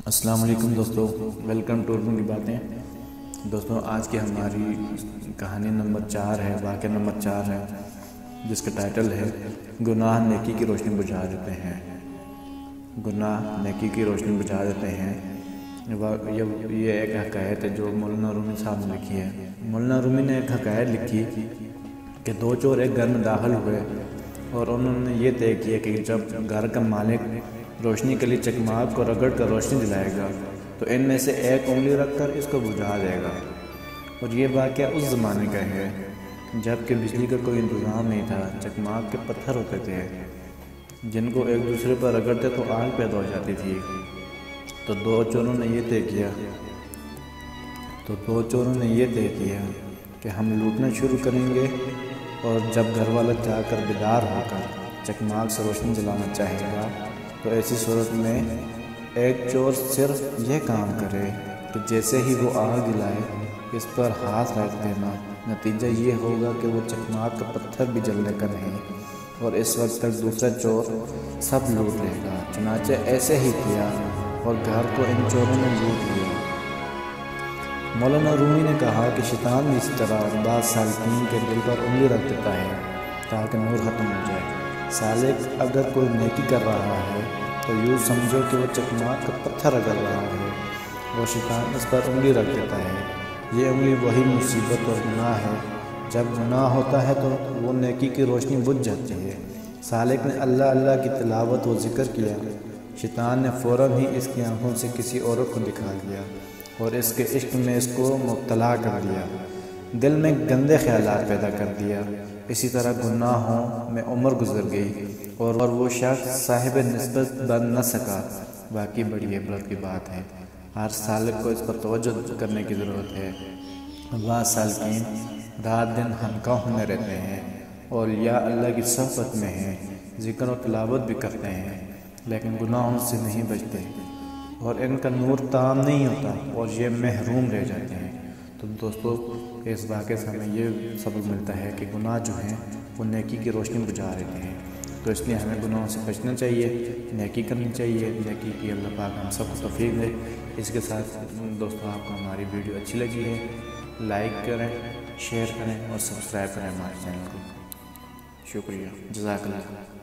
السلام علیکم دوستو، ویلکم ٹو اردو کی باتیں۔ دوستو آج کی ہماری کہانی نمبر 4 ہے، واقعہ نمبر 4 ہے، جس کا ٹائٹل ہے گناہ نیکی کی روشنی بجھا دیتے ہیں۔ گناہ نیکی کی روشنی بجھا دیتے ہیں۔ یہ ایک حکایت ہے جو مولانا رومی صاحب نے لکھی ہے۔ مولانا رومی نے ایک حکایت لکھی کہ دو چور ایک گھر میں داخل ہوئے اور انہوں نے یہ طے کیا کہ جب گھر کا مالک روشنی کے لیے چکماغ کو رگڑ کر روشنی دلائے گا تو ان میں سے ایک انگلی رکھ کر اس کو بجھا دے گا۔ اور یہ واقعہ اس زمانے کا ہے جب کہ بجلی کا کوئی انتظام نہیں تھا۔ چکماغ کے پتھر ہوتے تھے جن کو ایک دوسرے پر رگڑتے تو آگ پیدا ہو جاتی تھی۔ تو دو چوروں نے یہ طے کیا کہ ہم لوٹنا شروع کریں گے، اور جب گھر والا جا کر بیدار ہو کر چکماغ سے روشنی جلانا چاہے گا تو ایسی صورت میں ایک چور صرف یہ کام کرے کہ جیسے ہی وہ آگ جلائے اس پر ہاتھ رکھ دینا۔ نتیجہ یہ ہوگا کہ وہ چکماغ کا پتھر بھی جلنے کا نہیں، اور اس وقت تک دوسرا چور سب لوٹ لے گا۔ چنانچہ ایسے ہی کیا اور گھر کو ان چوروں نے لوٹ لیا۔ مولانا رومی نے کہا کہ شیطان بھی اس طرح بعض سالکین کے دل پر انگلی رکھ دیتا ہے تاکہ نور ختم ہو جائے۔ سالک اگر کوئی نیکی کر رہا ہے تو یوں سمجھو کہ وہ چکماغ کا پتھر رگڑ رہا ہے، اور شیطان اس پر انگلی رکھ دیتا ہے۔ یہ انگلی وہی مصیبت اور گناہ ہے۔ جب گناہ ہوتا ہے تو وہ نیکی کی روشنی بجھ جاتی ہے۔ سالک نے اللہ اللہ کی تلاوت و ذکر کیا، شیطان نے فوراً ہی اس کی آنکھوں سے کسی عورت کو دکھا دیا اور اس کے عشق میں اس کو مبتلا کر دیا، دل میں گندے خیالات پیدا کر دیا۔ اسی طرح گناہوں میں عمر گزر گئی اور وہ شخص صاحب نسبت بن نہ سکا۔ واقعی بڑی عبرت کی بات ہے۔ ہر سالک کو اس پر توجہ کرنے کی ضرورت ہے۔ بعض سالکین رات دن خانقاہوں میں رہتے ہیں اور یا اللہ کی صحبت میں ہیں، ذکر و تلاوت بھی کرتے ہیں، لیکن گناہوں سے نہیں بچتے اور ان کا نور تام نہیں ہوتا اور یہ محروم رہ جاتے ہیں۔ تو دوستو اس واقعے سے ہمیں یہ سبق ملتا ہے کہ گناہ جو ہیں وہ نیکی کی روشنی بجھا دیتے ہیں۔ تو اس لیے ہمیں گناہوں سے بچنا چاہیے، نیکی کرنی چاہیے۔ نیکی کی اللہ پاک ہم سب کو توفیق دے۔ اس کے ساتھ دوستو آپ کو ہماری ویڈیو اچھی لگی ہے لائک کریں، شیئر کریں اور سبسکرائب کریں ہمارے چینل کو۔ شکریہ، جزاک اللہ۔